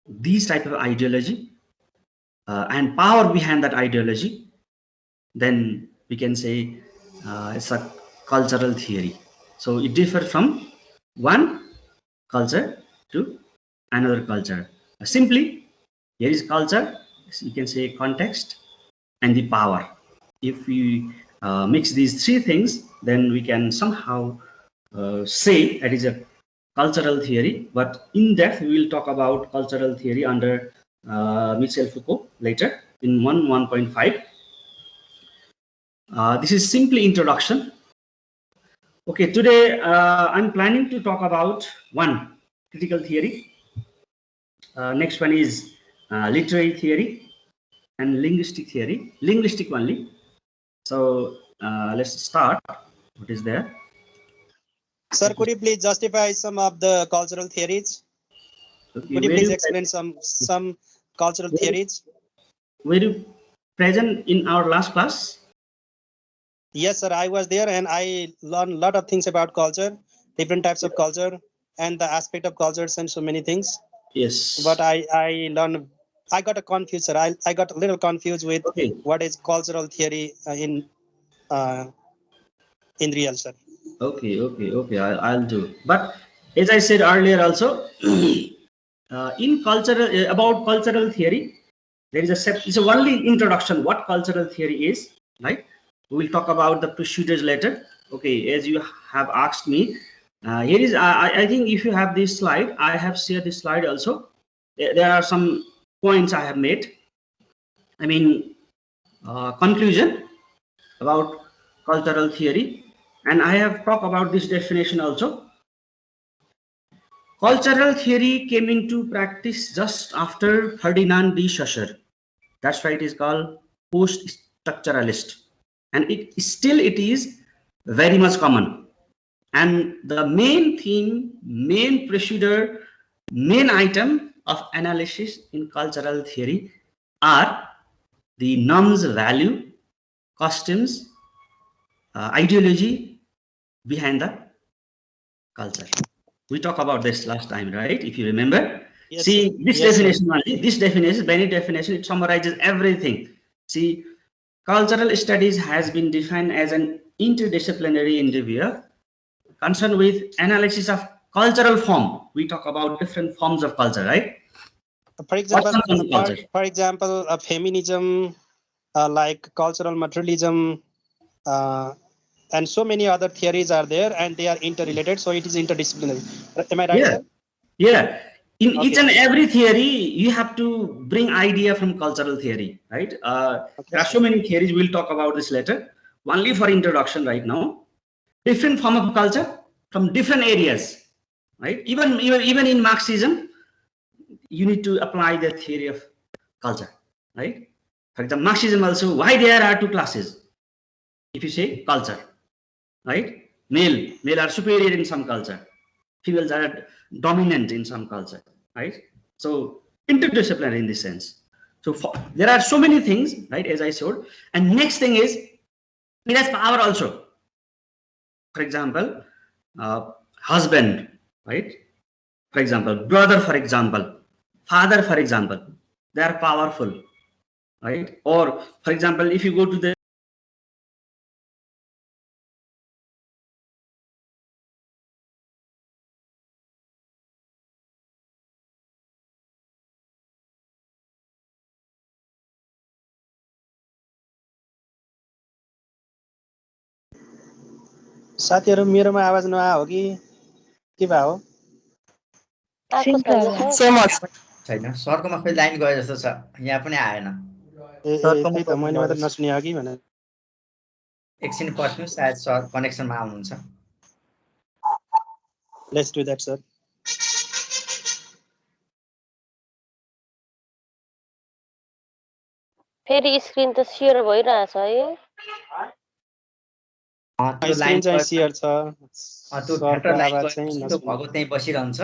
these type of ideology and power behind that ideology, then we can say it's a cultural theory. So it differs from one culture to another culture. Simply, here is culture, you can say context, and the power. If we mix these three things, then we can somehow say that is a cultural theory. But in depth, we will talk about cultural theory under Michel Foucault later in 1.5. This is simply introduction. Okay, today I'm planning to talk about one critical theory. Next one is literary theory and linguistic theory, linguistic only. So let's start. What is there? Sir, could you please justify some of the cultural theories? Okay, Could you please explain some cultural theories? Were you present in our last class? Yes, sir, I was there and I learned a lot of things about culture, different types of culture, and the aspect of cultures and so many things. Yes. But I learned, I got confused, sir. I got a little confused with what is cultural theory in real, sir. Okay. I'll do. But as I said earlier, also in cultural about cultural theory, there is it's a only introduction what cultural theory is, right? We will talk about the procedures later. Okay, as you have asked me, here is I think if you have this slide, I have shared this slide also. There are some points I have made. I mean, conclusion about cultural theory, and I have talked about this definition also. Cultural theory came into practice just after Ferdinand de Saussure. That's why it is called post-structuralist, and it is very much common. And the main theme, main procedure, main item of analysis in cultural theory are the norms, value, customs, ideology behind the culture. We talked about this last time, right? If you remember. Yes, See, sir. this Yes, definition sir. only, this definition, many definition, it summarizes everything. See, cultural studies has been defined as an interdisciplinary endeavor concerned with analysis of cultural form. We talk about different forms of culture, right? For example, feminism, like cultural materialism, and so many other theories are there, and they are interrelated. So it is interdisciplinary. Am I right, Yeah. sir? Yeah. In Okay. each and every theory, you have to bring idea from cultural theory, right? There are so many theories. We'll talk about this later. Only for introduction right now. Different form of culture from different areas, right? Even in Marxism, you need to apply the theory of culture, right? For example, Marxism also, why there are two classes? If you say culture, right? Male are superior in some culture, females are dominant in some culture, right? So interdisciplinary in this sense. So there are so many things, right? As I showed, and next thing is it has power also. For example, husband, right? For example, brother, for example, father, for example, they are powerful, right? Or for example, if you go to the साथीहरु मेरोमा आवाज नआए हो कि के भा हो छैन सरकोमा खोइ लाइन गयो जस्तो छ यहाँ पनि आएन त्यही त मैले मात्र नसुने हो कि भने एकछिन पर्खिनु सायद सर कनेक्सनमा आउनुहुन्छ लेट्स डु दैट सर फेरि स्क्रिन त शेयर भइरहेछ है त्यो लाइन चाहिँ शेयर छ त्यो भ्याटर लाइन गयो त्यो भएको त्यही बसिरहन्छ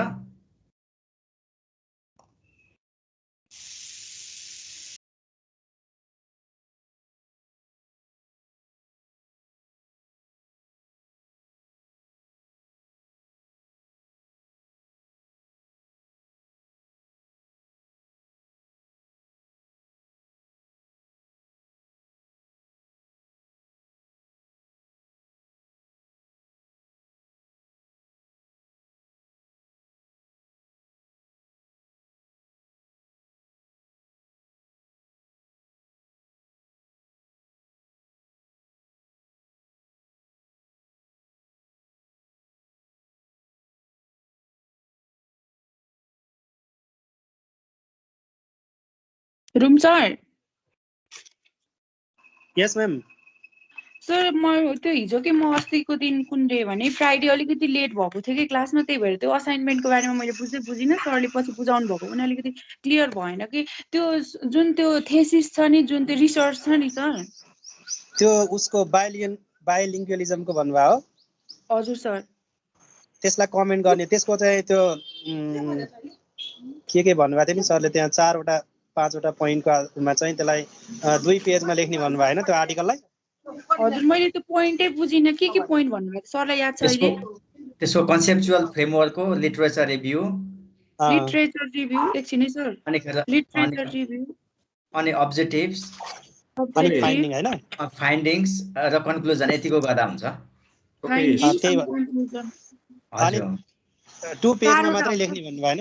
Room sir. Yes, ma'am. Sir म त्यो हिजो के म अस्तिको दिन कुन डे भने फ्राइडे अलिकति लेट भएको थियो कि क्लासमा त्यही भएर त्यो असाइनमेन्टको बारेमा मैले बुझिनँ सरले पछि बुझाउनु भएको पनि अलिकति क्लियर भएन कि त्यो जुन त्यो थेसिस छ नि जुन त्यो रिसर्च छ नि सर त्यो उसको बाइलिङ्गुअलिजमको भन्नुभयो हो हजुर सर त्यसलाई कमेन्ट गर्ने त्यसको चाहिँ त्यो के भन्नुभएको थियो नि सरले त्यहाँ 4 वटा 5 वटा पोइन्टमा चाहिँ त्यसलाई 2 पेजमा लेख्ने भन्नुभयो हैन त्यो आर्टिकललाई हजुर मैले त्यो पोइन्टै बुझिनँ के पोइन्ट भन्नुभएको सरलाई याद छ अहिले त्यसको कन्सेप्चुअल फ्रेमवर्कको लिटरेचर रिभ्यू एकछिन है सर लिटरेचर रिभ्यू अनि अब्जेक्टिभ्स अनि फाइन्डिङ हैन फाइन्डिङ्स र कन्क्लुजन यतिको गर्दा हुन्छ अनि 2 पेजमा मात्रै लेख्ने भन्नुभयो हैन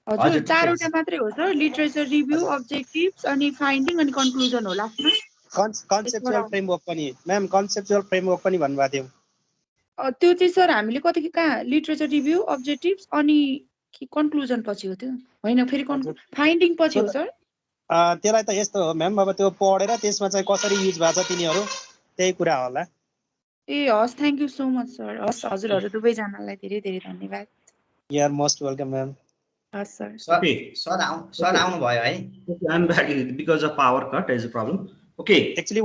हजुर 4 वटा मात्रै हो सर लिटरेचर रिभ्यू अब्जेक्टिभ्स अनि फाइन्डिङ अनि कन्क्लुजन हो लास्टमा कन्सेप्चुअल फ्रेमवर्क पनि म्याम कन्सेप्चुअल फ्रेमवर्क पनि भन्नुभएको थियो त्यो चाहिँ सर हामीले कति कहाँ लिटरेचर रिभ्यू अब्जेक्टिभ्स अनि कन्क्लुजन पछि हो त्यो हैन फेरि फाइन्डिङ पछि हो सर त्यसलाई त यस्तो हो म्याम अब त्यो पढेर त्यसमा चाहिँ कसरी युज भएको छ तिनीहरू त्यही कुरा होला ए हस् thank you so much sir हस् हजुरहरु दुवैजनालाई धेरै धेरै धन्यवाद you are most welcome ma'am हस् सर सर आउनु भयो है I'm back because of power cut is a problem. Okay. Actually,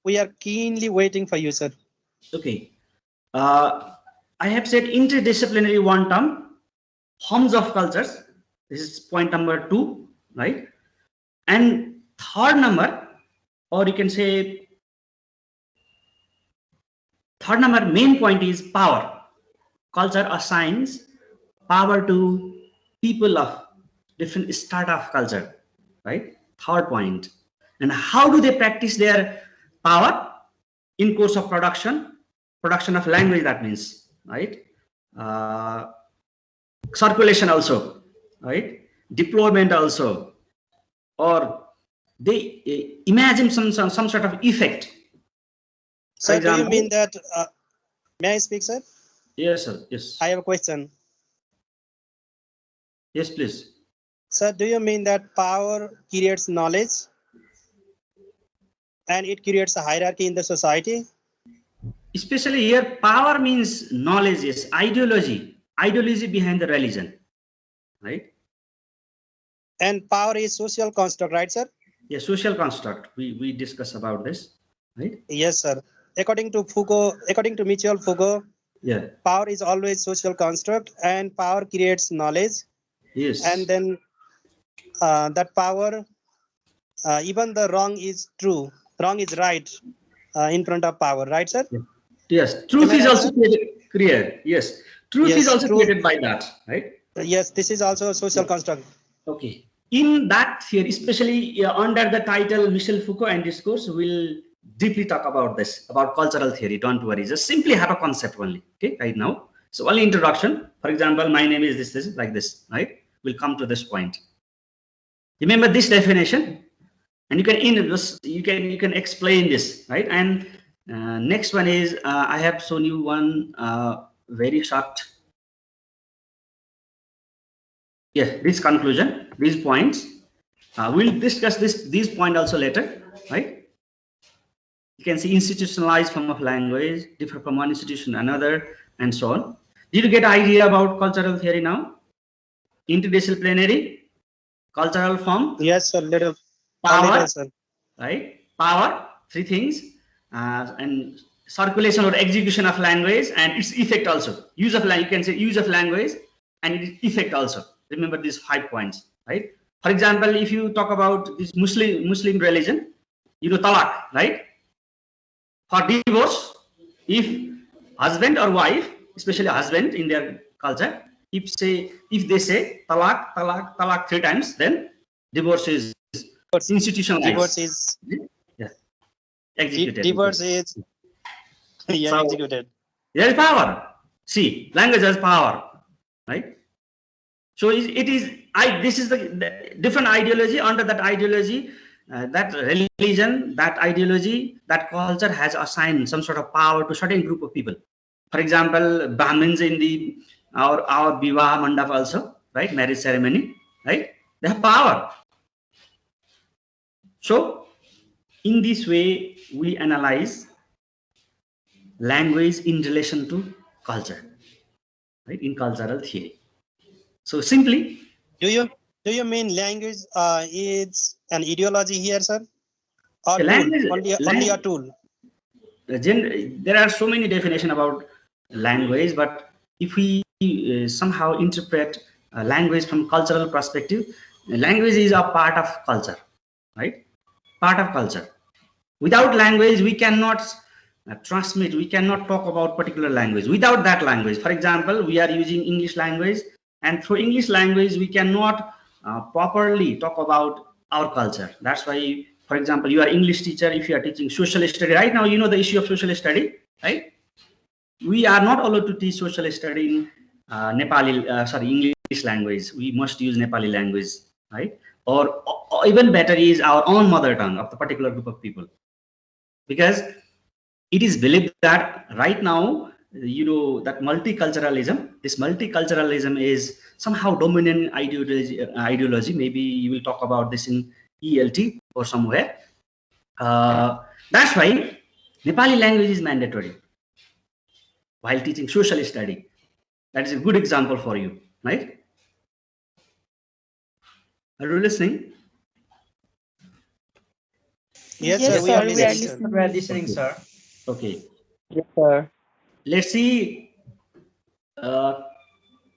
we are keenly waiting for you, sir. Okay. I have said interdisciplinary one term, forms of cultures. This is point number 2, right? And third number, or you can say third number main point is power. Culture assigns power to people of different strata of culture, right? Third point. And how do they practice their power? In course of production of language, that means, right? Circulation also, right? Deployment also, or they imagine some sort of effect. So do you mean that, may I speak, sir? Yes, sir, yes. I have a question. Yes, please. Sir, do you mean that power creates knowledge? And it creates a hierarchy in the society? Especially here, power means knowledge, yes, ideology behind the religion, right? And power is social construct, right, sir? Yes, social construct. We discuss about this, right? Yes, sir. According to Michel Foucault, yeah, power is always social construct, and power creates knowledge. Yes. And then that power, even the wrong is true. Wrong is right in front of power, right, sir? Yes, truth is also created. Yes, truth is also created by that, right? Yes, this is also a social construct. Okay. In that theory, especially under the title Michel Foucault and Discourse, we'll deeply talk about this, about cultural theory. Don't worry, just simply have a concept only, okay, right now. So only introduction. For example, my name is this like this, right? We'll come to this point. Remember this definition, and you can explain this, right? And next one is I have shown you one very short. Yeah, this conclusion, these points. We'll discuss these points also later, right? You can see institutionalized form of language differ from one institution to another, and so on. Did you get an idea about cultural theory now? Interdisciplinary, cultural form. Yes, sir. Little. Power, sir. Right? Power, 3 things, and circulation or execution of language and its effect also. Use of language, you can say use of language and its effect also. Remember these 5 points, right? For example, if you talk about this Muslim religion, you know talaq, right? For divorce, if husband or wife, especially husband in their culture, if they say talaq, talaq, talaq 3 times, then divorce is institutionalized. Divorce is executed. Divorce is executed. There is power. See, language has power, right? So this is the different ideology. Under that ideology, that religion, that ideology, that culture has assigned some sort of power to certain group of people. For example, Brahmins in our Vivaha Mandap also, right? Marriage ceremony, right? They have power. So in this way, we analyze language in relation to culture, right? In cultural theory. So simply, Do you mean language is an ideology here, sir? Or tool? language, Only a tool? There are so many definitions about language, but if we somehow interpret language from cultural perspective, language is a part of culture, right? Part of culture. Without language, we cannot transmit, we cannot talk about particular language. Without that language, for example, we are using English language, and through English language, we cannot properly talk about our culture. That's why, for example, you are English teacher, if you are teaching social study, right now, you know the issue of social study, right? We are not allowed to teach social study in English language. We must use Nepali language, right? Or even better is our own mother tongue of the particular group of people. Because it is believed that right now, you know, that this multiculturalism is somehow dominant ideology. Maybe you will talk about this in ELT or somewhere. That's why Nepali language is mandatory while teaching social study. That is a good example for you, right? Are you listening? Yes, Yes, sir. We are sir, we are listening, sir. We are listening, sir. Okay. Yes, sir. Let's see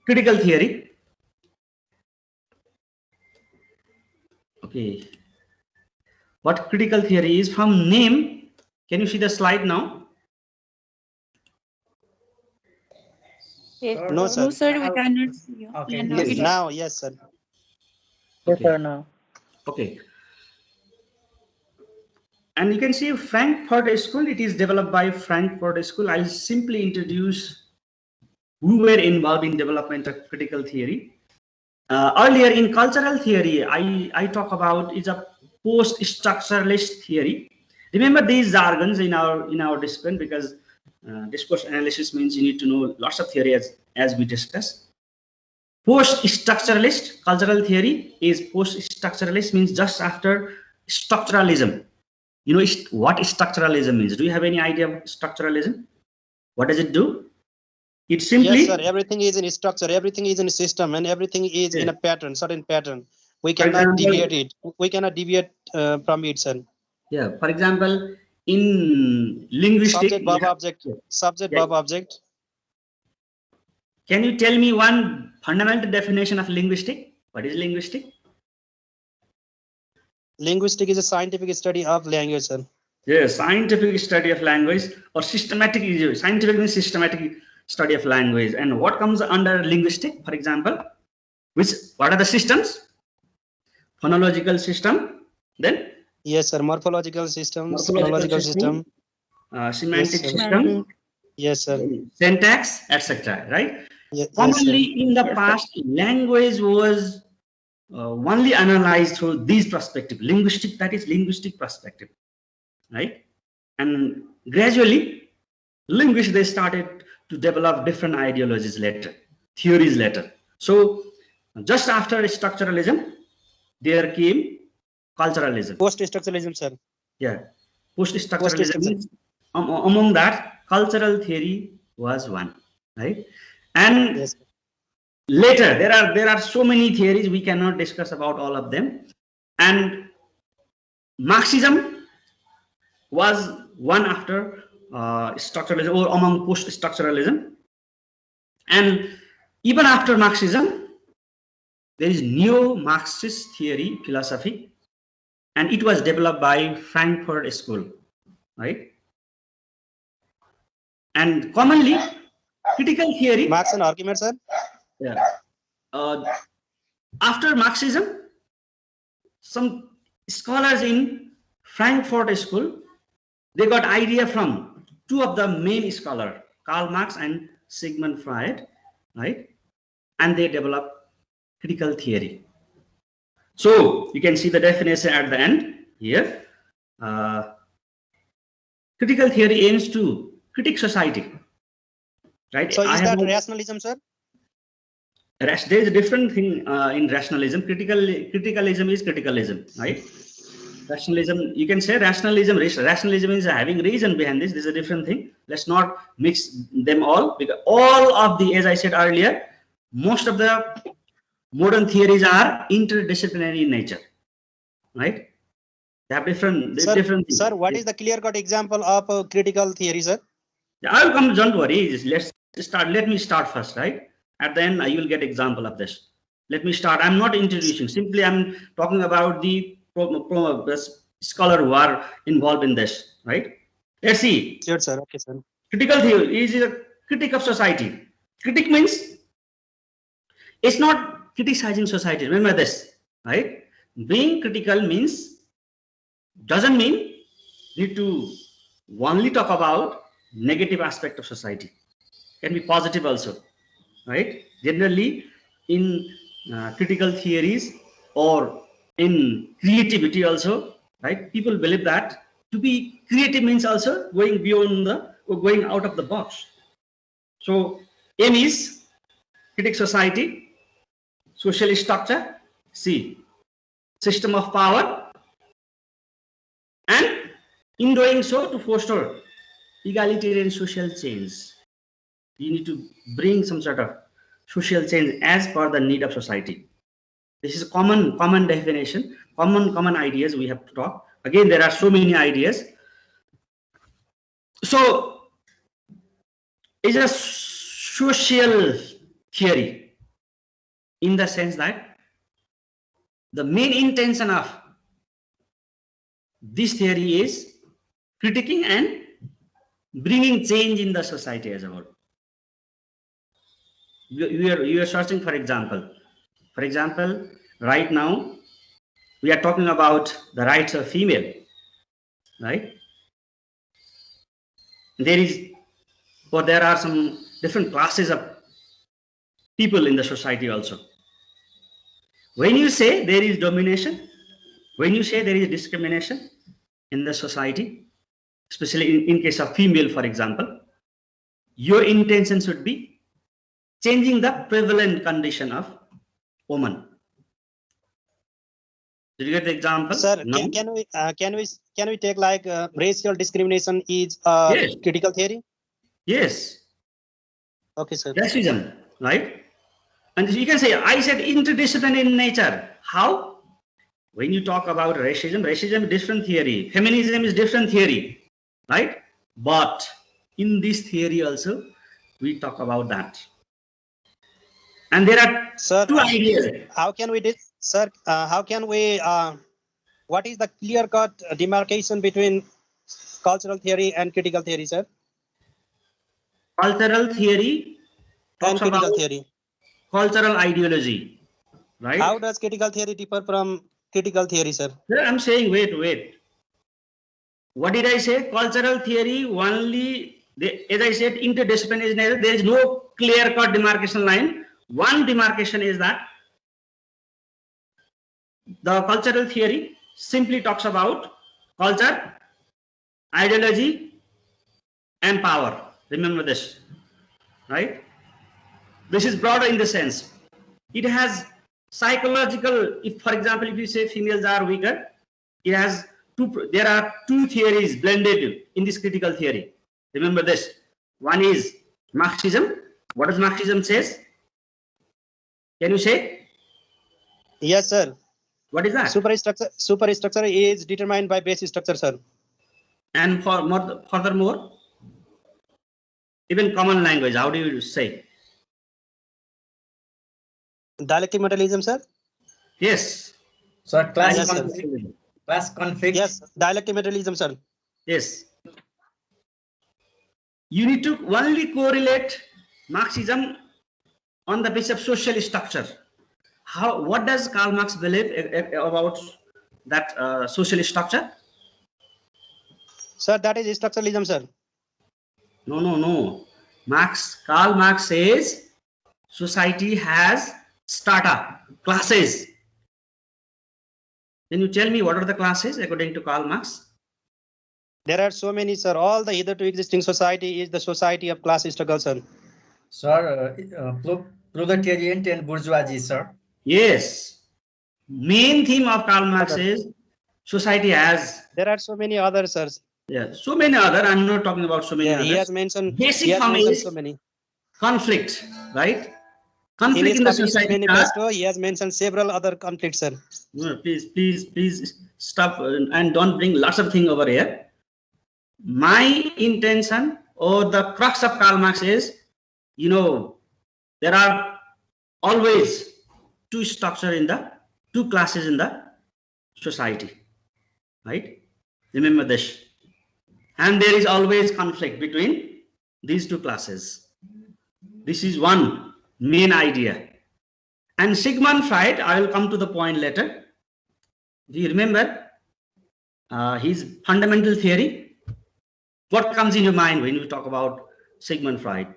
critical theory. Okay. What critical theory is? From name, can you see the slide now? Yes, Sir, No, sir. No, sir, we cannot see you. Okay, Yeah, now yes, it sir. is. Now, yes, sir. Okay. Yes, sir. Now. Okay. And you can see Frankfurt School. It is developed by Frankfurt School. I simply introduce who were involved in development of critical theory. Earlier in cultural theory, I talk about is a post-structuralist theory. Remember these jargons in our discipline, because discourse analysis means you need to know lots of theory as we discussed. Post-structuralist cultural theory is post-structuralist means just after structuralism. You know what structuralism means? Do you have any idea of structuralism? What does it do? It simply, Yes, sir. Everything is in structure. Everything is in a system, and everything is in a pattern, certain pattern. We For cannot example, deviate it. We cannot deviate from it, sir. yeah. For example, in linguistic, Subject, verb, object. yeah. Subject, Yeah. verb, object. Can you tell me one fundamental definition of linguistic? What is linguistic? Linguistic is a scientific study of language, sir. Yes, scientific study of language, or systematic. Scientific means systematic study of language. And what comes under linguistic? For example, what are the systems? Phonological system. Then Yes, sir. Morphological system, morphological phonological system. semantic Yes, sir. system, Yes, sir. syntax, etc. Right? Yes, Commonly sir. in the past, language was only analyzed through these perspective. Linguistic, that is linguistic perspective, right? And gradually, linguists, they started to develop different ideologies later, theories later. So just after structuralism, there came culturalism. Post-structuralism, sir. Yeah, post-structuralism. Among that, cultural theory was one, right? And Yes. Later, there are so many theories, we cannot discuss about all of them. And Marxism was one after structuralism, or among post-structuralism. And even after Marxism, there is neo-Marxist theory, philosophy, and it was developed by Frankfurt School, right? And commonly, critical theory. Marx and argument, sir. Yeah. After Marxism, some scholars in Frankfurt School, they got idea from two of the main scholars, Karl Marx and Sigmund Freud, right? And they developed critical theory. So you can see the definition at the end here. Critical theory aims to critique society, right? So is that rationalism, sir? There is a different thing in rationalism. Criticalism is criticalism, right? Rationalism, you can say rationalism. Rationalism is having reason behind this. This is a different thing. Let's not mix them all, because all of the, as I said earlier, most of the modern theories are interdisciplinary in nature, right? They have different things. Sir, what is the clear-cut example of critical theory, sir? I will come. Don't worry. Let's start. Let me start first, right? At the end, you will get example of this. Let me start. I'm not introducing. Simply, I'm talking about the scholar who are involved in this, right? Let's see. Sure, sir. Okay, sir. Critical theory is a critic of society. Critic means it's not criticizing society. Remember this, right? Being critical means doesn't mean need to only talk about negative aspect of society. Can be positive also, right? Generally, in critical theories or in creativity also, right? People believe that to be creative means also going beyond or going out of the box. So aim is critic society, social structure, C, system of power, and in doing so to foster egalitarian social change. You need to bring some sort of social change as per the need of society. This is a common definition, common ideas we have to talk. Again, there are so many ideas. So it's a social theory in the sense that the main intention of this theory is critiquing and bringing change in the society as a whole. You are searching for example. For example, right now we are talking about the rights of female, right? There are some different classes of people in the society also. When you say there is domination, when you say there is discrimination in the society, especially in case of female, for example, your intention should be changing the prevalent condition of woman. Did you get the example? Sir, No? can we take like racial discrimination is Yes. critical theory? Yes. Okay, sir. Racism, right? And you can say, I said interdisciplinary in nature. How? When you talk about racism is different theory. Feminism is different theory, right? But in this theory also, we talk about that. And there are two ideas. How can we, what is the clear-cut demarcation between cultural theory and critical theory, sir? Cultural theory And talks critical about theory. cultural ideology, right? How does critical theory differ from critical theory, sir? I'm saying, wait. What did I say? Cultural theory only, as I said, interdisciplinary. There is no clear-cut demarcation line. One demarcation is that the cultural theory simply talks about culture, ideology, and power. Remember this, right? This is broader in the sense. It has psychological, if for example, if you say females are weaker, it has there are two theories blended in this critical theory. Remember this. One is Marxism. What does Marxism says? Can you say? Yes, sir. What is that? Superstructure is determined by base structure, sir. And furthermore, even common language, how do you say? Dialectic materialism, sir? Yes. So class Yes, sir. conflict. Class conflict. Yes, dialectic materialism, sir. Yes. You need to only correlate Marxism on the basis of social structure. What does Karl Marx believe about that social structure? Sir, that is structuralism, sir. No. Karl Marx says society has strata, classes. Can you tell me what are the classes according to Karl Marx? There are so many, sir. All the hitherto existing society is the society of class struggle, sir. Sir, proletariat and bourgeoisie, sir. Yes. Main theme of Karl Marx is society has. There are so many others, sir. Yeah, so many other. I'm not talking about so many Yeah, others. he has mentioned. Basic form is so many. Conflict, right? In Conflict his in the communist society. manifesto, he has mentioned several other conflicts, sir. No, please stop and don't bring lots of things over here. My intention or the crux of Karl Marx is, there are always two classes in the society, right? Remember this. And there is always conflict between these two classes. This is one main idea. And Sigmund Freud, I will come to the point later. Do you remember his fundamental theory? What comes in your mind when you talk about Sigmund Freud?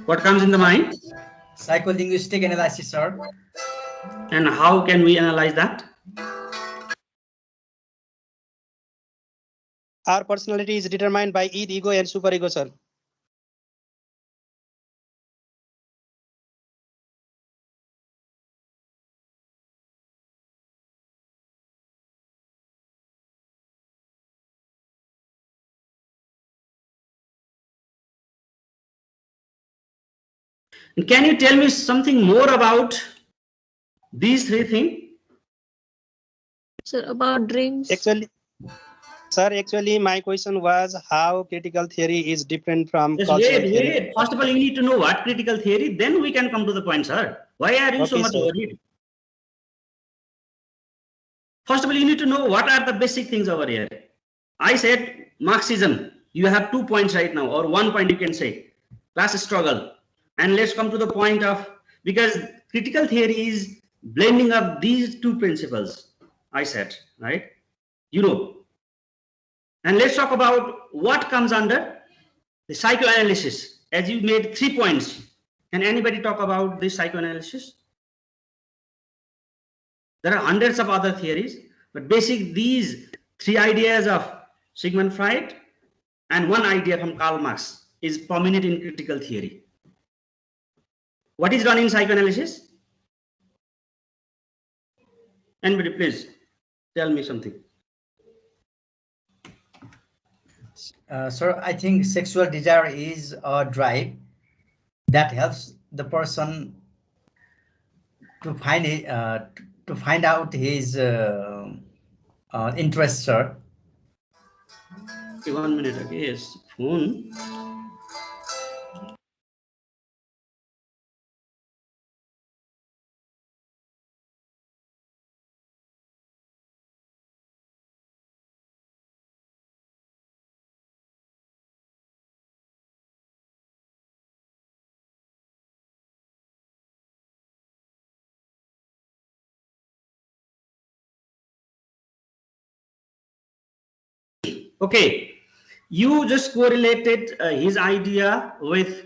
What comes in the mind? Psycholinguistic analysis, sir. And how can we analyze that? Our personality is determined by ego and superego, sir. And can you tell me something more about these three things? Sir, about dreams. Actually, my question was how critical theory is different from Just cultural theory. wait. First of all, you need to know what critical theory, then we can come to the point, sir. Why are you so much worried? First of all, you need to know what are the basic things over here. I said Marxism. You have 2 points right now, or 1 point you can say. Class struggle. And let's come to the point of, because critical theory is blending of these two principles, I said, right? And let's talk about what comes under the psychoanalysis. As you made 3 points. Can anybody talk about this psychoanalysis? There are hundreds of other theories, but basic these 3 ideas of Sigmund Freud and 1 idea from Karl Marx is prominent in critical theory. What is done in psychoanalysis? Anybody, please tell me something. Sir, I think sexual desire is a drive that helps the person to find out his interest, sir. Okay, 1 minute. Okay, yes, phone. Okay, you just correlated his idea with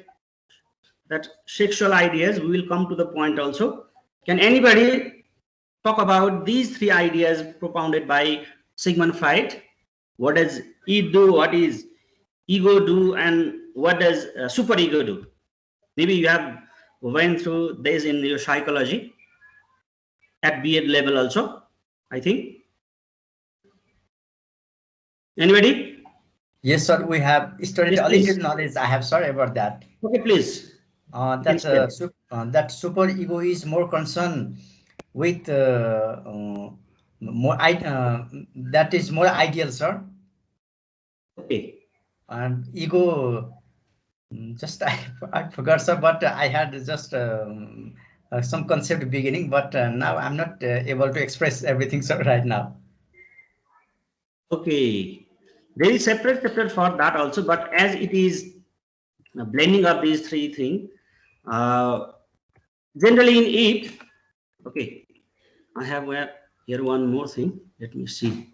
that sexual ideas. We will come to the point also. Can anybody talk about these 3 ideas propounded by Sigmund Freud? What does id do? What is ego do? And what does superego do? Maybe you have went through this in your psychology at B.Ed level also, I think. Anybody? Yes, sir. We have studied a little knowledge. I have. Sorry about that. Okay, please. That super ego is more concerned with that is more ideal, sir. Okay. And ego, just I forgot, sir. But I had just some concept beginning, but now I'm not able to express everything, sir, right now. Okay. There is separate for that also, but as it is a blending of these 3 things, generally in it, okay, I have here one more thing. Let me see.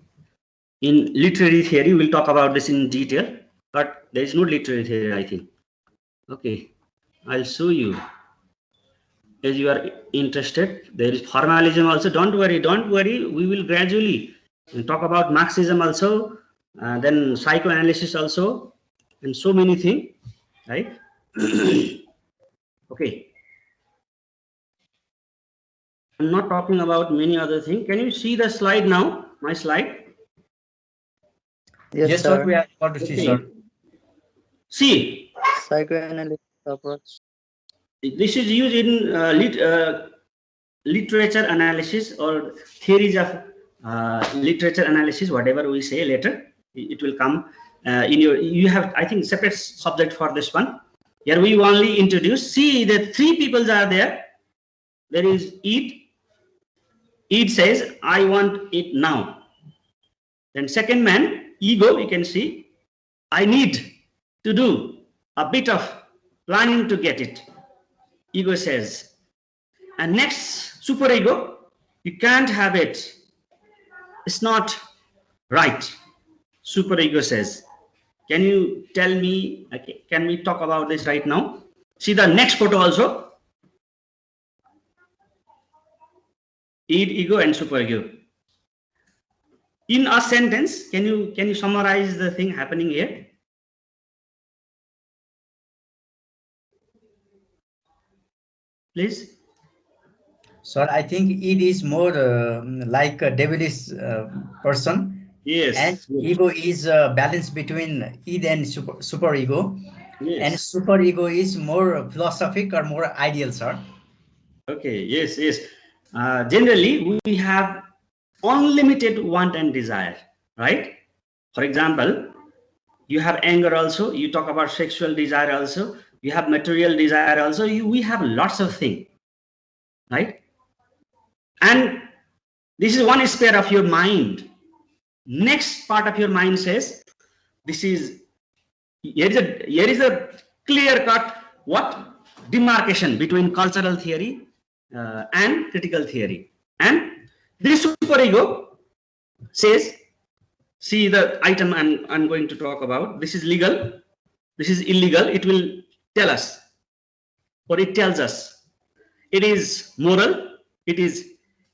In literary theory, we'll talk about this in detail, but there is no literary theory, I think. Okay, I'll show you. As you are interested, there is formalism also. Don't worry. We will gradually talk about Marxism also. Then psychoanalysis also, and so many things, right? Okay. I'm not talking about many other things. Can you see the slide now? My slide? Yes, sir. We are able to see, sir. See. Psychoanalytic approach. This is used in literature analysis or theories of literature analysis, whatever we say later. It will come in your, you have, I think, separate subject for this one. Here we only introduce, see the three peoples are there. There is Id. Id says, I want it now. Then second man, ego, you can see, I need to do a bit of planning to get it. Ego says. And next, superego, you can't have it. It's not right. Superego says. Can you tell me, okay, can we talk about this right now? See the next photo also. Id, ego, and superego. In a sentence, can you summarize the thing happening here? Please. Sir, I think it is more like a devilish person. Yes. And ego is a balance between id and super ego. Yes. And super ego is more philosophic or more ideal, sir. Okay. Yes. Yes. Generally, we have unlimited want and desire, right? For example, you have anger also. You talk about sexual desire also. You have material desire also. We have lots of things, right? And this is one sphere of your mind. Next part of your mind says, this is, here is a clear cut what demarcation between cultural theory and critical theory. And this superego says, see the item I'm going to talk about. This is legal. This is illegal. It will tell us, or it tells us. It is moral. It is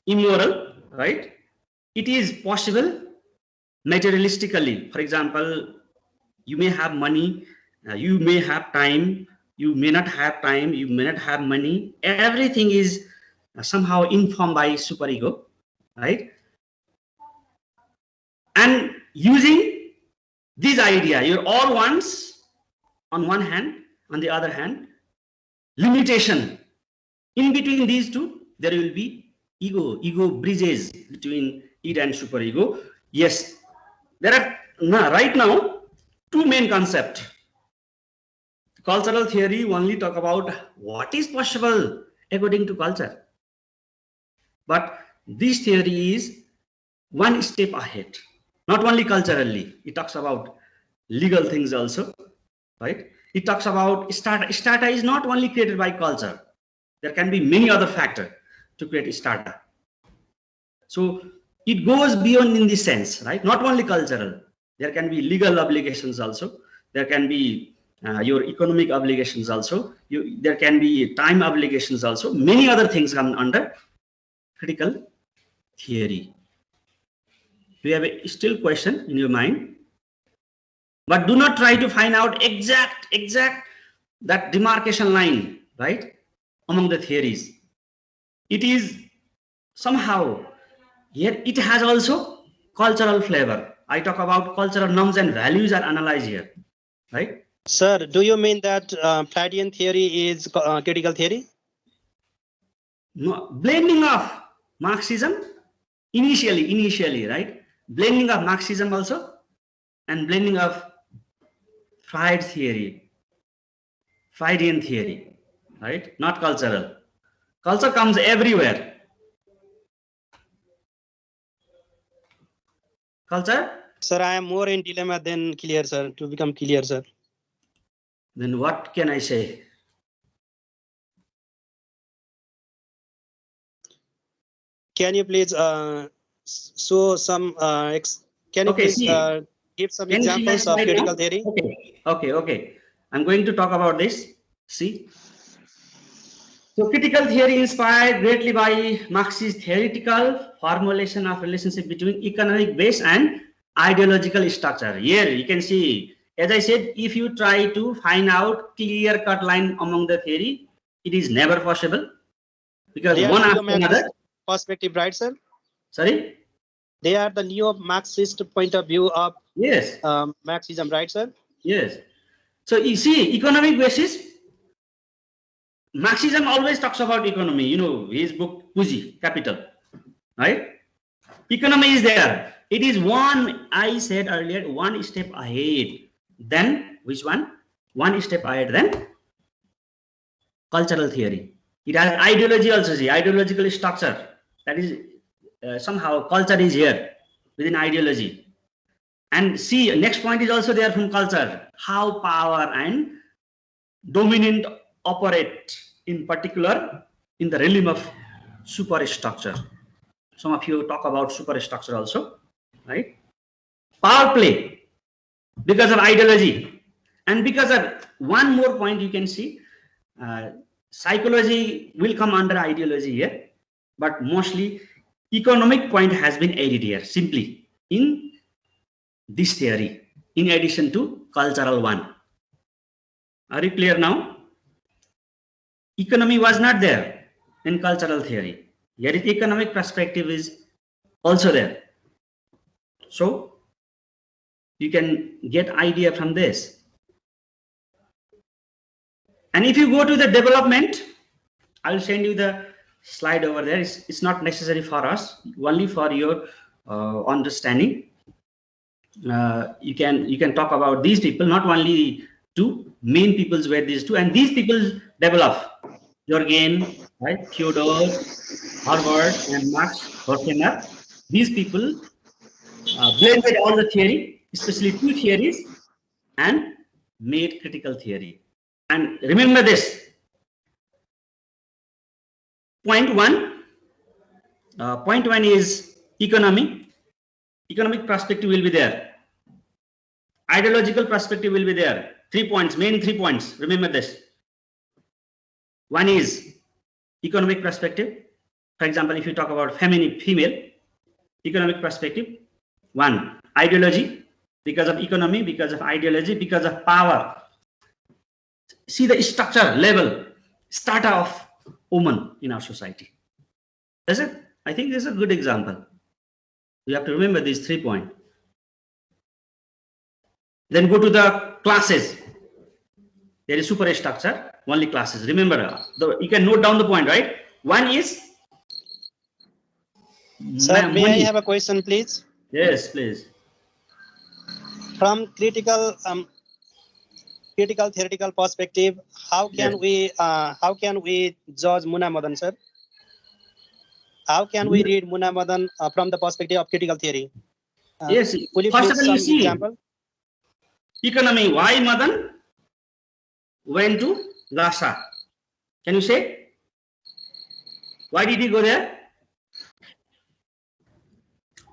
immoral, right? It is possible materialistically. For example, you may have money, you may have time, you may not have time, you may not have money. Everything is somehow informed by superego, right? And using this idea, your all wants on one hand, on the other hand, limitation. In between these two, there will be ego bridges between id and superego. Yes, there are right now two main concepts. Cultural theory only talk about what is possible according to culture. But this theory is one step ahead. Not only culturally, it talks about legal things also, right? It talks about strata is not only created by culture. There can be many other factors to create strata. So it goes beyond in this sense, right? Not only cultural. There can be legal obligations also. There can be your economic obligations also. There can be time obligations also. Many other things come under critical theory. Do you have a still question in your mind? But do not try to find out exact that demarcation line, right, among the theories. It is somehow, yet it has also cultural flavor. I talk about cultural norms and values are analyzed here, right? Sir, do you mean that Platonian theory is critical theory? No, blending of Marxism initially, right? Blending of Marxism also and blending of Freudian theory, right? Not cultural. Culture comes everywhere. Culture? Sir, I am more in dilemma than clear, sir, to become clear, sir. Then what can I say? Can you please show some, can you please give some examples of critical theory? Okay. I'm going to talk about this. See. So critical theory inspired greatly by Marxist theoretical formulation of relationship between economic base and ideological structure. Here you can see, as I said, if you try to find out clear-cut line among the theory, it is never possible because one after another. perspective, right, sir? Sorry? They are the neo-Marxist point of view of Yes. Marxism, right, sir? Yes. So you see, economic basis, Marxism always talks about economy. You know, his book, Puji, Capital, right? Economy is there. It is one, I said earlier, one step ahead. Then, which one? One step ahead, then cultural theory. It has ideology also, see, ideological structure. That is, somehow culture is here within ideology. And see, next point is also there from culture. How power and dominant operate, in particular, in the realm of superstructure. Some of you talk about superstructure also, right? Power play because of ideology. And because of one more point you can see, psychology will come under ideology here, but mostly economic point has been added here simply in this theory, in addition to cultural one. Are you clear now? Economy was not there in cultural theory. Here is economic perspective is also there. So you can get idea from this. And if you go to the development, I'll send you the slide over there. It's not necessary for us, only for your understanding. You can talk about these people, not only two main peoples were these two, and these people develop. Jorgen, right? Theodore, Harvard, and Max Horkheimer. These people blended all the theory, especially two theories, and made critical theory. And remember this. Point one is economy. Economic perspective will be there. Ideological perspective will be there. 3 points, main 3 points. Remember this. One is economic perspective. For example, if you talk about female, economic perspective. One, ideology, because of economy, because of ideology, because of power. See the structure, level, strata of woman in our society. Is it? I think this is a good example. You have to remember these 3 points. Then go to the classes. There is superstructure, only classes. Remember, you can note down the point, right? One is. Sir, may I have a question, please? Yes, please. From critical theoretical perspective, how can we judge Muna Madan, sir? How can we read Muna Madan from the perspective of critical theory? Yes. Will you First of please all, you some see example? Economy. Why Madan went to Lhasa? Can you say? Why did he go there?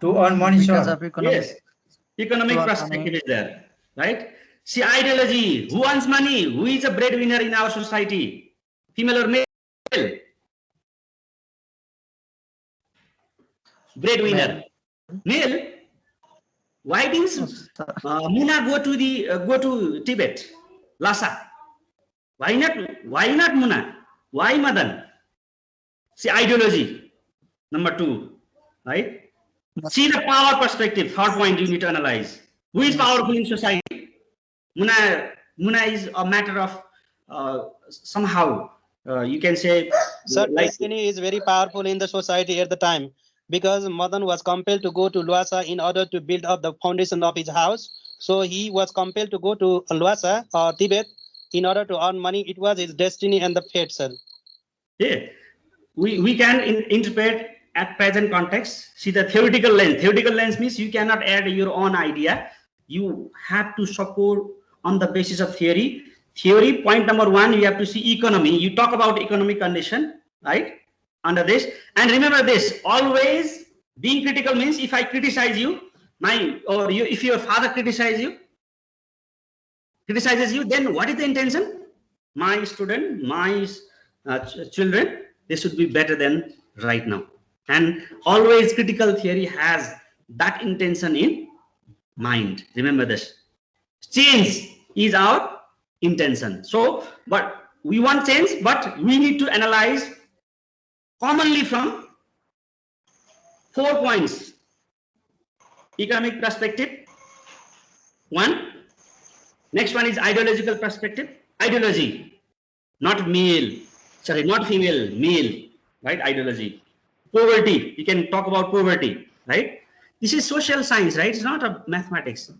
To earn money, Because sir. of economic. Yes. Economic To earn perspective money. is there, right? See ideology. Who earns money? Who is a breadwinner in our society? Female or male? Breadwinner. Male. Why didn't Muna go to Tibet, Lhasa? Why not? Why not Muna? Why Madan? See ideology. Number 2, right? See the power perspective. Third point you need to analyze. Who is powerful in society? Muna is a matter of somehow you can say. Sir, like, destiny is very powerful in the society at the time, because Madan was compelled to go to Lhasa in order to build up the foundation of his house. So he was compelled to go to Lhasa or Tibet in order to earn money. It was his destiny and the fate, sir. Yeah, we can interpret at present context. See the theoretical lens. Theoretical lens means you cannot add your own idea. You have to support on the basis of theory. Theory, point number 1, you have to see economy. You talk about economic condition, right? Under this. And remember this, always being critical means if I criticize you, if your father criticizes you, then what is the intention? My student, my children, they should be better than right now. And always critical theory has that intention in mind. Remember this. Change is our intention. So, but we want change, but we need to analyze commonly from 4 points. Economic perspective, 1. Next one is ideological perspective. Ideology, not male, sorry, not female, male, right? Ideology. Poverty, you can talk about poverty, right? This is social science, right? It's not a mathematics.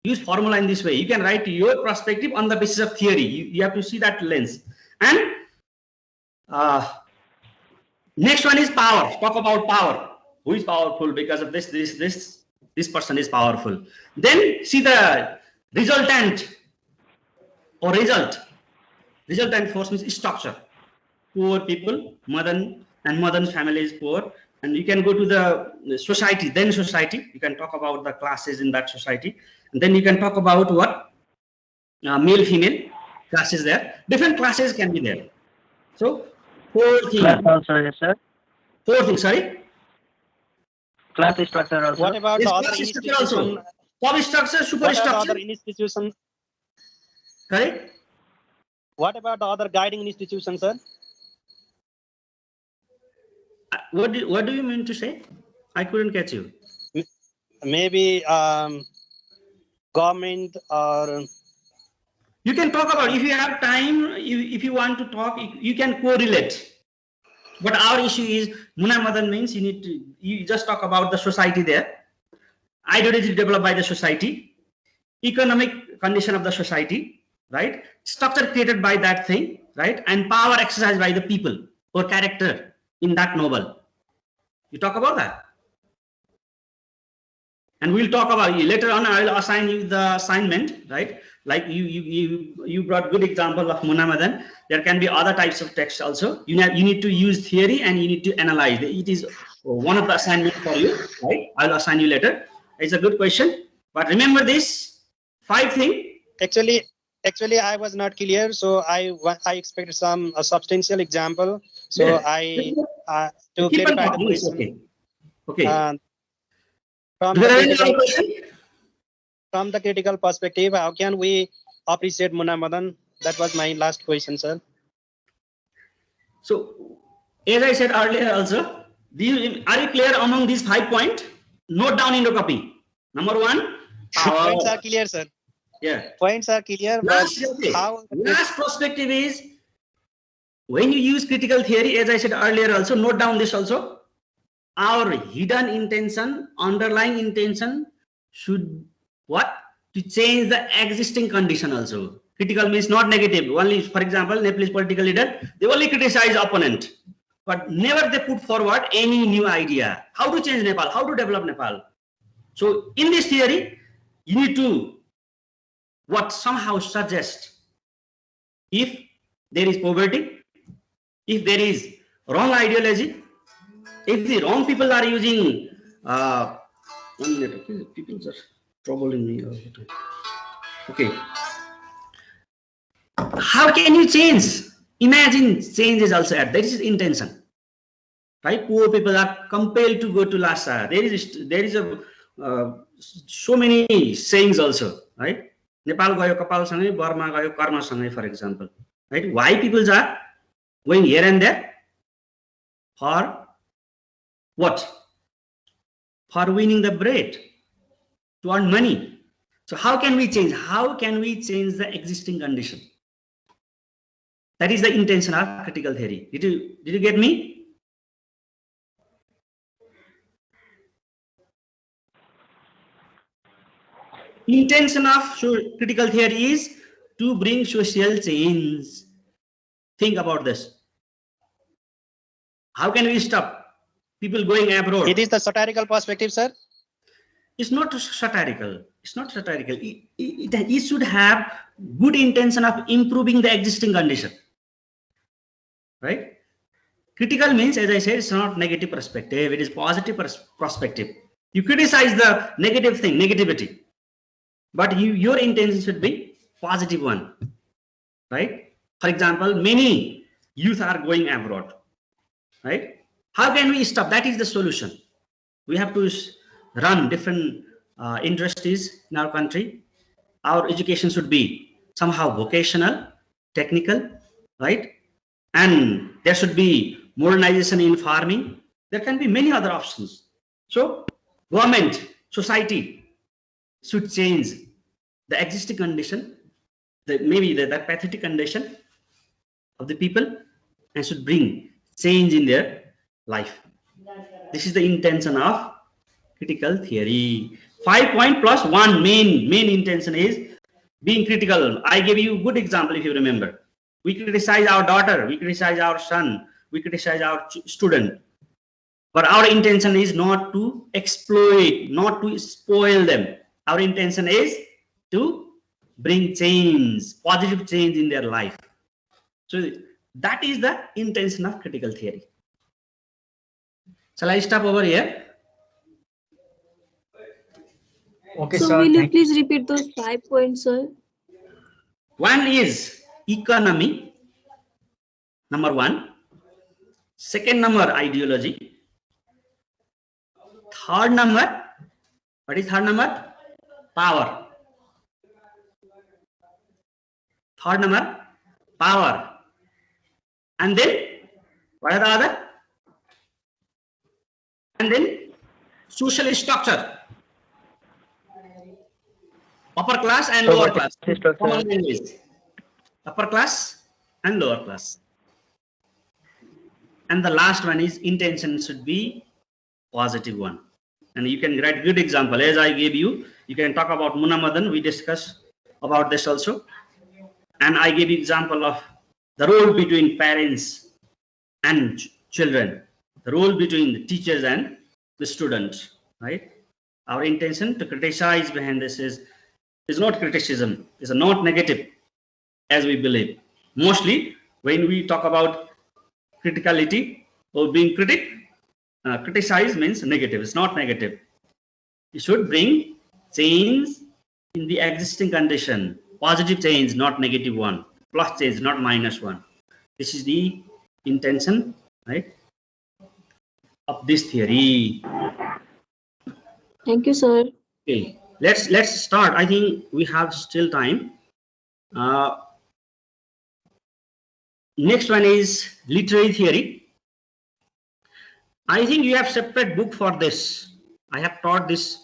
Use formula in this way. You can write your perspective on the basis of theory. You have to see that lens. And next one is power. Talk about power. Who is powerful because of this person is powerful. Then see the resultant or result. Resultant force means structure. Poor people, Madan's family is poor. And you can go to the society, then society. You can talk about the classes in that society. And then you can talk about what? Male, female classes there. Different classes can be there. So, 4 things. Class also, yes, sir. 4 things, sorry? Class structure also. What about Yes, the other class structure also. institution? Substructure, What about the superstructure. other institution? Sorry? What about the other guiding institution, sir? What do you mean to say? I couldn't catch you. Maybe government or You can talk about, if you have time, if you want to talk, you can correlate. But our issue is, Muna Madan means you just talk about the society there. Ideology developed by the society, economic condition of the society, right? Structure created by that thing, right? And power exercised by the people or character in that novel. You talk about that. And we'll talk about, later on I will assign you the assignment, right? Like you brought good example of Muna Madan. There can be other types of text also. You need to use theory and you need to analyze. It is one of the assignments for you, right? I'll assign you later. It's a good question. But remember this 5 things. Actually, I was not clear, so I expected some substantial example. So Yeah. to Keep on clarify the talking, it's question. okay. From Do you have any other question? the critical perspective, how can we appreciate Muna Madan? That was my last question, sir. So, as I said earlier also, are you clear among these 5 points? Note down in your copy. Number 1. Points are clear, sir. Yeah. Points are clear, but how? Last perspective is, when you use critical theory, as I said earlier also, note down this also. Our hidden intention, underlying intention should what? To change the existing condition also. Critical means not negative. Only, for example, Nepalese political leader, they only criticize opponent, but never they put forward any new idea. How to change Nepal? How to develop Nepal? So in this theory, you need to somehow suggest, if there is poverty, if there is wrong ideology, if the wrong people are using, 1 minute, people are troubling me all the time. Okay. How can you change? Imagine change is also at, that is intention. Right? Poor people are compelled to go to Lhasa. There is so many sayings also, right? Nepal gayo kapal sangai, Burma gayo karma sangai, for example. Right? Why people are going here and there? For what? For winning the bread, to earn money. So how can we change? How can we change the existing condition? That is the intention of critical theory. Did you get me? Intention of critical theory is to bring social change. Think about this. How can we stop people going abroad? It is the satirical perspective, sir. It's not satirical. It's not satirical. It should have good intention of improving the existing condition. Right? Critical means, as I said, it's not negative perspective. It is positive perspective. You criticize the negative thing, negativity. But your intention should be positive one. Right? For example, many youth are going abroad. Right? How can we stop? That is the solution. We have to run different industries in our country. Our education should be somehow vocational, technical, right? And there should be modernization in farming. There can be many other options. So government, society should change the existing condition, maybe the pathetic condition of the people, and should bring change in their life. This is the intention of critical theory. 5 point plus 1 main intention is being critical. I gave you a good example if you remember. We criticize our daughter, we criticize our son, we criticize our student. But our intention is not to exploit, not to spoil them. Our intention is to bring change, positive change in their life. So that is the intention of critical theory. Shall I stop over here? Okay, So sir. will you please repeat those 5 points, sir? One is economy, number 1. Second number, ideology. Third number, what is third number? Power. Third number, power. And then, what are the other? And then, social structure. Upper class and lower class. Common language. Upper class and lower class. And the last one is intention should be positive one. And you can write good example. As I gave you, you can talk about Munna Madan. We discussed about this also. And I gave example of the role between parents and children, the role between the teachers and the students, right? Our intention to criticize behind this is not criticism, is not negative, as we believe. Mostly, when we talk about criticality or being criticize means negative. It's not negative. You should bring change in the existing condition. Positive change, not negative one. Plus change, not minus one. This is the intention, right, of this theory. Thank you, sir. Okay, let's start. I think we have still time. Next one is literary theory. I think you have separate book for this. I have taught this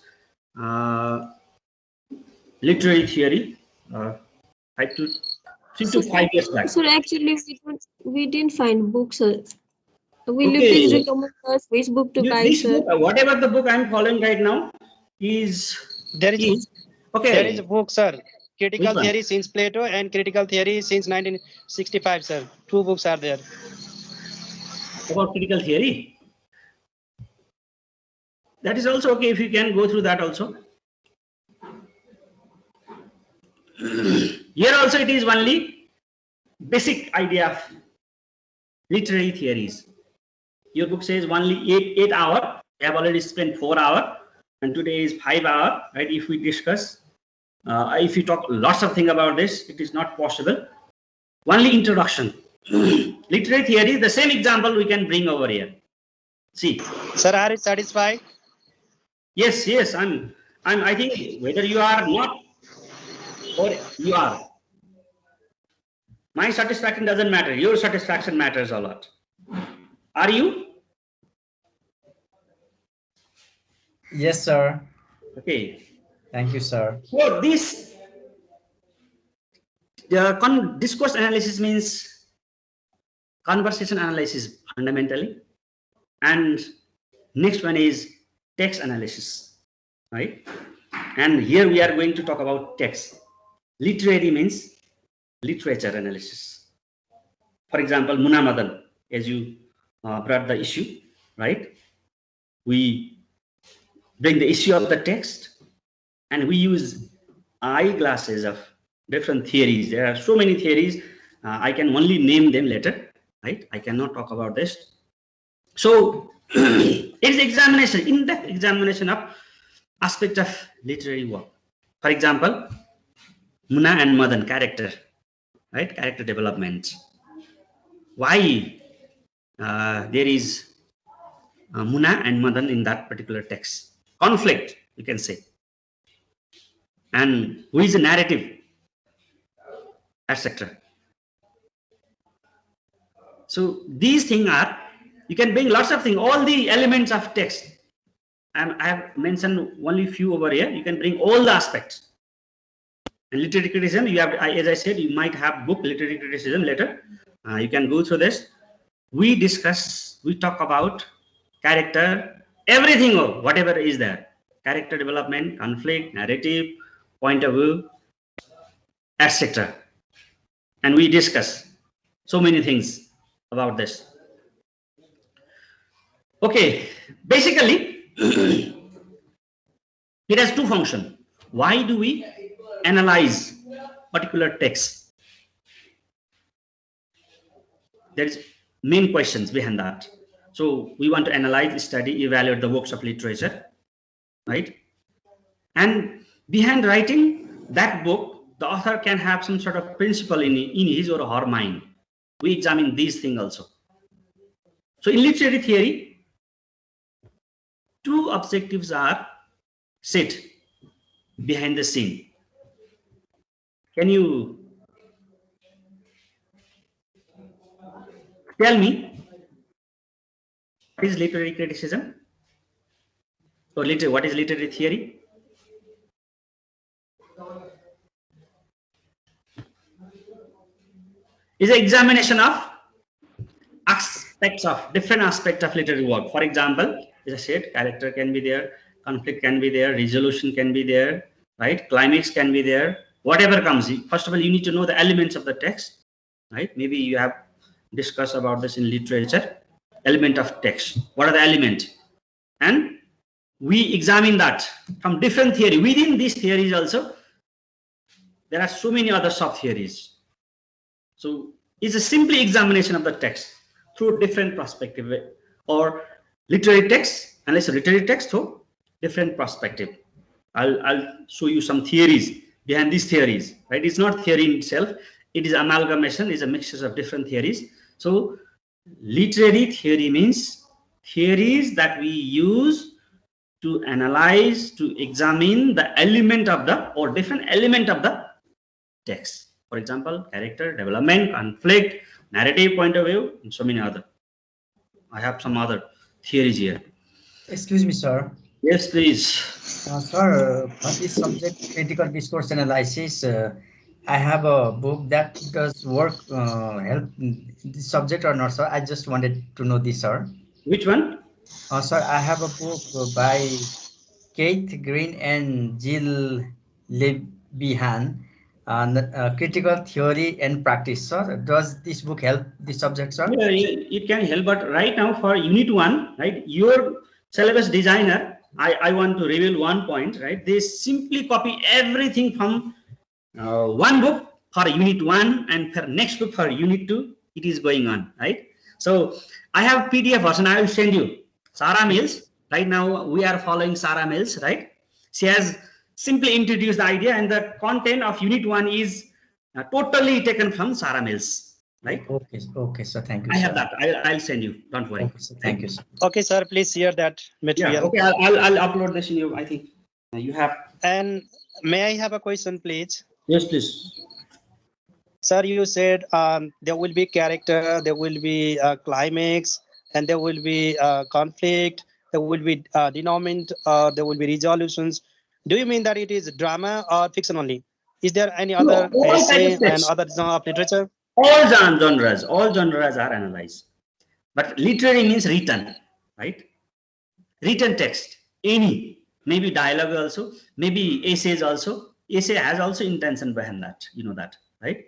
literary theory 3 to 5 years back. Sir, actually, we didn't find books, sir. Will you please recommend us which book to buy, sir? Book, whatever the book I'm following right now is There is a book, sir. Critical Which Theory since Plato and Critical Theory since 1965, sir. 2 books are there. About critical theory. That is also okay if you can go through that also. Here also it is only basic idea of literary theories. Your book says only 8 hours. I have already spent 4 hours, and today is 5 hours. Right? If we discuss, if you talk lots of things about this, it is not possible. Only introduction. Literary theory, the same example we can bring over here. See. Sir, are you satisfied? Yes, I think whether you are not or you are. My satisfaction doesn't matter. Your satisfaction matters a lot. Are you? Yes, sir. Okay. Thank you, sir. So this discourse analysis means conversation analysis fundamentally, and next one is text analysis, right? And here we are going to talk about text. Literary means literature analysis. For example, Munna Madan, as you brought the issue, right? We bring the issue of the text and we use eyeglasses of different theories. There are so many theories. I can only name them later, right? I cannot talk about this. So it's examination, in-depth examination of aspect of literary work. For example, Munna and Madan character, right? Character development. Why there is Munna and Madan in that particular text? Conflict, you can say. And who is the narrative, etc. So these things are, you can bring lots of things, all the elements of text. I have mentioned only few over here. You can bring all the aspects. And literary criticism, you have, as I said, you might have book literary criticism later. You can go through this. We discuss, we talk about character, everything of whatever is there. Character development, conflict, narrative, point of view, etc. And we discuss so many things about this. Okay, basically, it has two functions. Why do we analyze particular text? There is main questions behind that. So we want to analyze, study, evaluate the works of literature, right? And behind writing that book, the author can have some sort of principle in his or her mind. We examine these things also. So in literary theory, two objectives are set behind the scene. Can you tell me what is literary criticism? Or what is literary theory? Is an examination of different aspects of literary work. For example, as I said, character can be there, conflict can be there, resolution can be there, right? Climax can be there, whatever comes. First of all, you need to know the elements of the text, right? Maybe you have discussed about this in literature, element of text. What are the elements? And we examine that from different theory. Within these theories also, there are so many other sub-theories. So it's a simply examination of the text through different perspective, or literary text, unless a literary text through different perspective. I'll show you some theories behind these theories, right? It's not theory in itself. It is amalgamation, is a mixture of different theories. So literary theory means theories that we use to analyze, to examine the element of the, or different element of the text. For example, character development, conflict, narrative point of view, and so many other. I have some other theories here. Excuse me, sir. Yes, please. Sir, on this subject, critical discourse analysis, I have a book that does work help this subject or not, sir. I just wanted to know this, sir. Which one? Sir, I have a book by Keith Green and Jill Levihan on critical theory and practice. Sir, does this book help this subject, sir? Yeah, it can help, but right now for Unit 1, right, your syllabus designer, I want to reveal one point, right? They simply copy everything from one book for Unit 1 and for next book for Unit 2. It is going on, right? So I have PDF version. I will send you. Sarah Mills. Right now we are following Sarah Mills, right? She has simply introduced the idea, and the content of Unit 1 is totally taken from Sarah Mills, right? Okay, okay, sir. Thank you. I have that. I'll send you. Don't worry. Okay, sir. Thank you, sir. Okay, sir. Please share that material. Yeah, okay, I'll upload this in you. I think you have. And may I have a question, please? Yes, please. Sir, you said there will be character, there will be climax, and there will be conflict, there will be denouement, there will be resolutions. Do you mean that it is drama or fiction only? Is there any other essay and other genre of literature? All genres are analyzed. But literary means written, right? Written text, any, maybe dialogue also, maybe essays also. Essay has also intention behind that, you know that, right?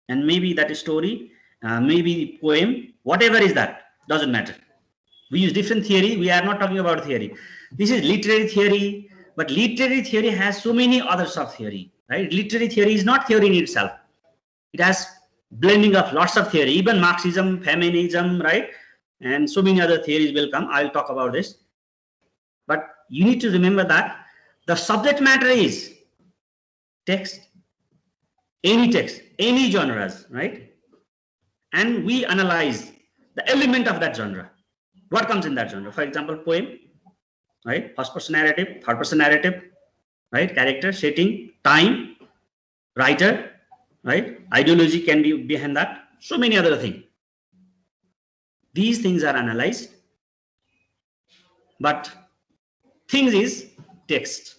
And maybe that is story, maybe poem, whatever is that, doesn't matter. We use different theory. We are not talking about theory. This is literary theory, but literary theory has so many other sub-theory, right? Literary theory is not theory in itself. It has blending of lots of theory, even Marxism, feminism, right? And so many other theories will come. I'll talk about this. But you need to remember that the subject matter is text, any genres, right? And we analyze the element of that genre. What comes in that genre? For example, poem, right? First person narrative, third person narrative, right? Character, setting, time, writer, right? Ideology can be behind that. So many other things. These things are analyzed. But things is text.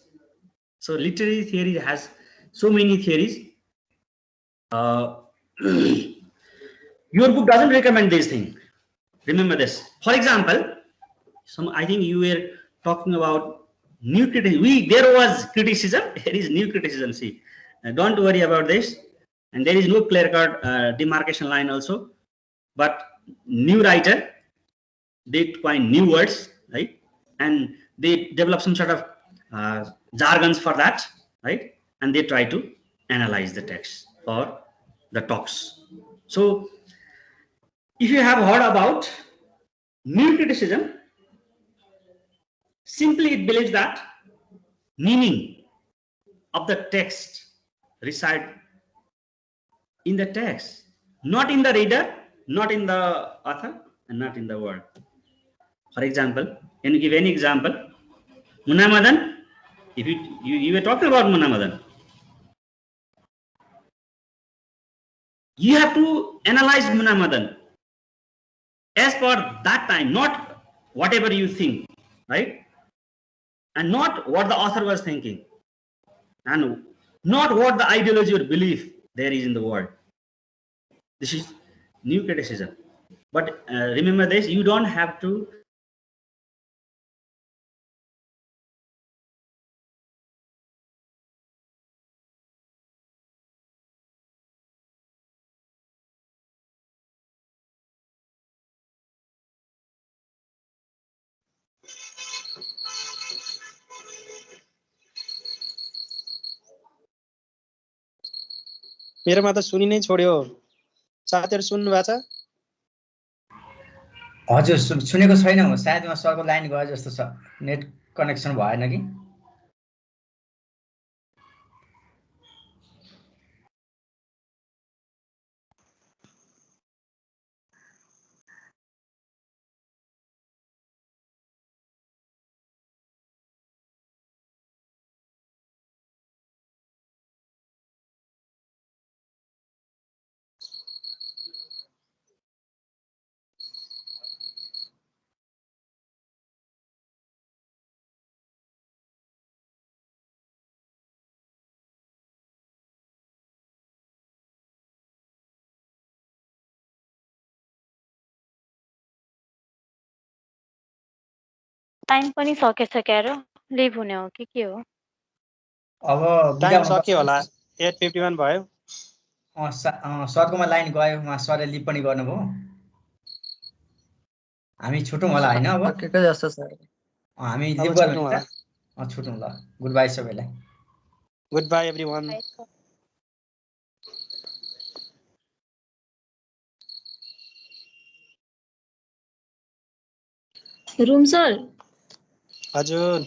So literary theory has so many theories. Your book doesn't recommend this thing. Remember this. For example, I think you were talking about new criticism. There was criticism. There is new criticism. See, don't worry about this. And there is no clear-cut demarcation line also. But new writer, they find new words, right? And they develop some sort of jargons for that, right? And they try to analyze the text or the talks. So if you have heard about new criticism, simply it believes that meaning of the text reside in the text, not in the reader, not in the author, and not in the word. For example, can you give any example? Munamadan, if you were talking about Munamadan, you have to analyze Munamadan as per that time, not whatever you think, right? And not what the author was thinking, and not what the ideology or belief there is in the world. This is new criticism. But remember this, you don't have to मेरोमा त सुनि नै छोड्यो साथीहरु सुन्नु भएको छ हजुर सुनेको छैन सायद उहाँ सरको लाइन गयो जस्तो छ नेट कनेक्सन भएन कि टाइम पनि सकेछ क्यार लिभ हुने हो कि के हो अब टाइम सक्यो होला 8:51 भयो सरकोमा लाइन गयो उहाँ सरले लिभ पनि गर्नुभयो हामी छुटौँ होला हैन अब सकेको जस्तो छ हामी लिभ गर्छौँ होला छुटौँ ल गुड बाइ सबैलाई गुड बाइ एभ्रीवन रुम सर हजुर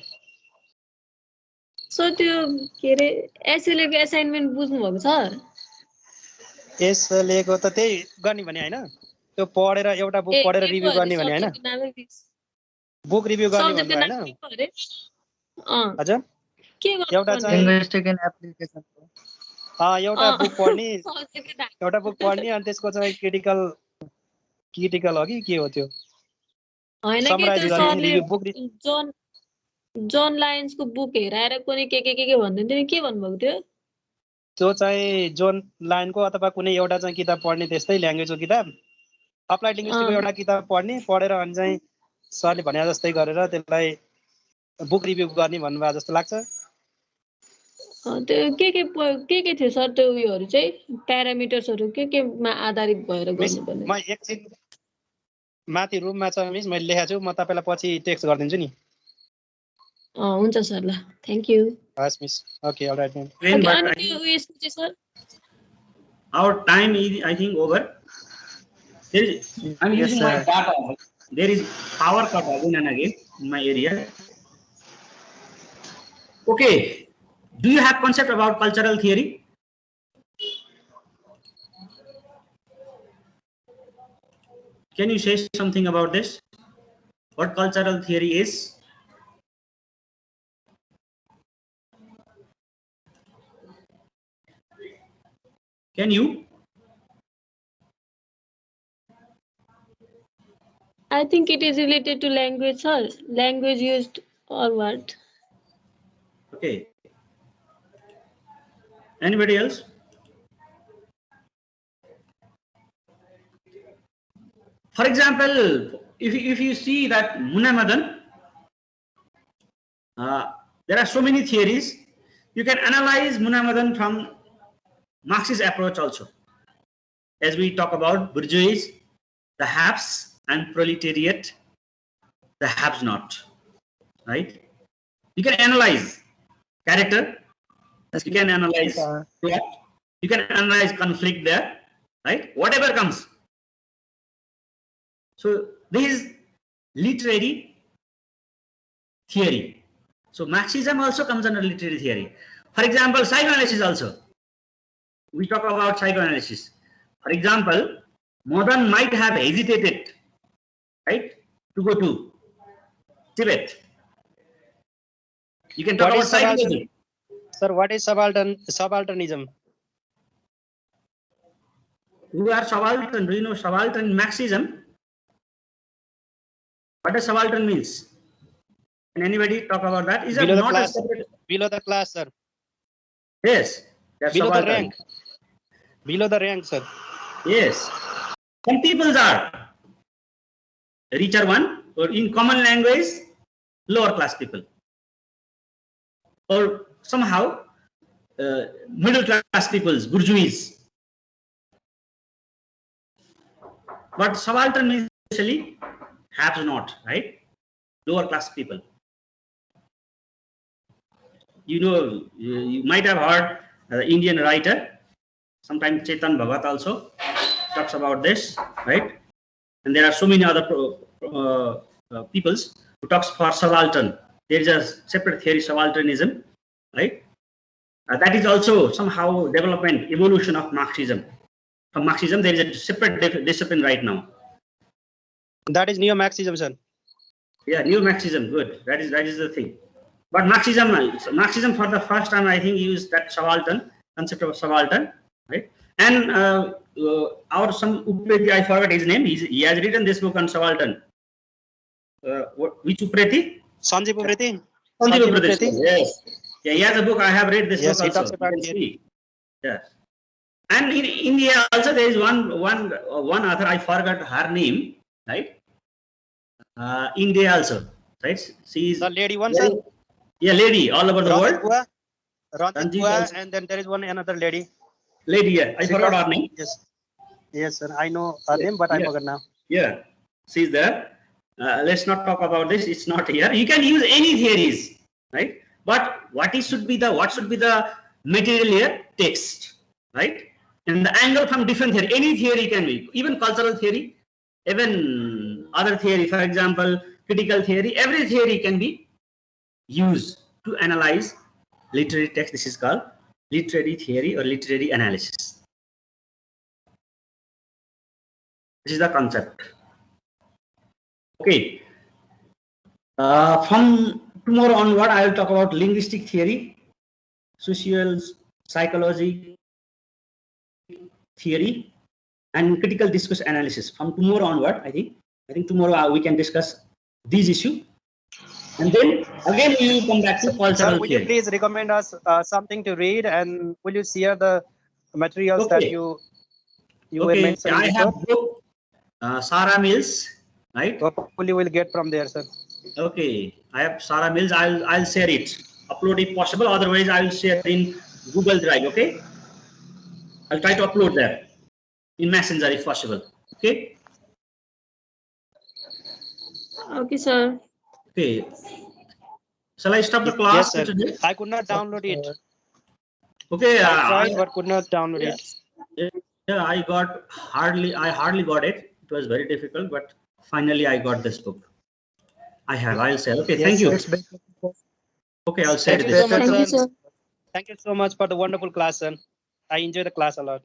सर त्यो के रे एसएलएको असाइनमेन्ट बुझ्नु भएको छ एसएलएको त त्यही गर्ने भने हैन त्यो पढेर एउटा बुक पढेर रिभ्यु गर्ने भने हैन बुक रिभ्यु गर्ने भने हैन हजुर के गर्नु एउटा चाहिँ लिङ्ग्विस्टिक एन्ड एप्लिकेसन एउटा बुक पढ्ने अनि त्यसको चाहिँ क्रिटिकल हो कि के हो त्यो हैन के त्यो सरले जन लायन्सको बुक हेराएर कुनै के भन्दै थियो के भन्नुभएको थियो त्यो चाहिँ जोन लाइनको अथवा कुनै एउटा चाहिँ किताब पढ्ने त्यस्तै ल्याङ्ग्वेजको किताब अप्लाइड लिङ्ग्विस्टिकको एउटा किताब पढेर अनि चाहिँ सरले भने जस्तै गरेर त्यसलाई बुक रिभ्यु गर्ने भन्नुभएको जस्तो लाग्छ त्यो के थियो सर त्यो उयोहरु चाहिँ प्यारामिटर्सहरु केमा आधारित भएर गर्नुपर्ने म एकछिन माथि रुममा छ मिस मैले लेखेको छु म तपाईलाई पछि टेक्स्ट गरिदिन्छु नि हुन्छ सर ल thank you has miss okay all right ma'am our time is I think over. I'm using my data. There is power cut again and again in my area. Okay, do you have concept about cultural theory? Can you say something about this? What cultural theory is? Can you? I think it is related to language, sir. Language used Forward. Okay. Anybody else? For example, if you see that Munamadan, there are so many theories. You can analyze Munamadan from Marxist approach also. As we talk about bourgeoisie, the haves and proletariat, the haves not, right? You can analyze character, you can analyze plot, you can analyze conflict there, right? Whatever comes. So this is literary theory. So Marxism also comes under literary theory. For example, psychoanalysis also. We talk about psychoanalysis. For example, Modern might have hesitated, right, to go to Tibet. You can talk about psychology. Sir, what is subalternism? Who are subaltern? Do you know subaltern Marxism? What does subaltern means? Can anybody talk about that? Is Below that the not class, a separate? below the class, sir. Yes. Below the rank. Below the rank, sir. Yes. Some people are richer one, or in common language, lower class people, or somehow middle class peoples, bourgeois. But subaltern means essentially have not, right? Lower class people. You know, you might have heard Indian writer, sometimes Chetan Bhagat also talks about this, right? And there are so many other peoples who talks for subaltern. There is a separate theory, subalternism, right? That is also somehow development, evolution of Marxism. From Marxism, there is a separate discipline right now. That is neo-Marxism, sir. Yeah, neo-Marxism, good. That is the thing. But Marxism for the first time, I think, used that subaltern concept of subaltern, right? And our some Upreti, I forgot his name. He has written this book on subaltern. Which Upreti? Sanjeev Upreti. Sanjeev Upreti. Yes. Yeah, he has a book. I have read this yes, book also. Yes. And in India also there is one author. I forgot her name. Right. India also. Right. She is the lady one, sir. Yeah, lady all over the world. Ranjit, and then there is one another lady. Lady, yeah. I forgot her name. Yes. Yes, sir. I know her name, but I forgot now. Yeah. She's there. Let's not talk about this. It's not here. You can use any theories, right? But what should be the material here? Text, right? And the angle from different theory. Any theory can be, even cultural theory, even other theory. For example, critical theory. Every theory can be used to analyze literary text. This is called literary theory or literary analysis. This is the concept. Okay. From tomorrow onward, I will talk about linguistic theory, social psychology theory, and critical discourse analysis. From tomorrow onward, I think tomorrow we can discuss these issues, and then again we will come back to cultural will theory. You please recommend us something to read, and will you share the materials that you were mentioning? I have book Sarah Mills, right? Hopefully we'll get from there, sir. Okay, I have Sarah Mills. I'll share it. Upload if possible. Otherwise, I will share in Google Drive. Okay. I'll try to upload there in Messenger if possible. Okay. Okay, sir. Okay. Shall I stop the class? Yes, sir. I could not download it. Okay. I tried, but could not download it. Yeah, I hardly got it. It was very difficult, but finally I got this book. I'll say. Okay, yes, thank you. Sir. Okay, I'll say thank this. You so much, Thank you, sir. Thank you so much for the wonderful class, sir. I enjoyed the class a lot.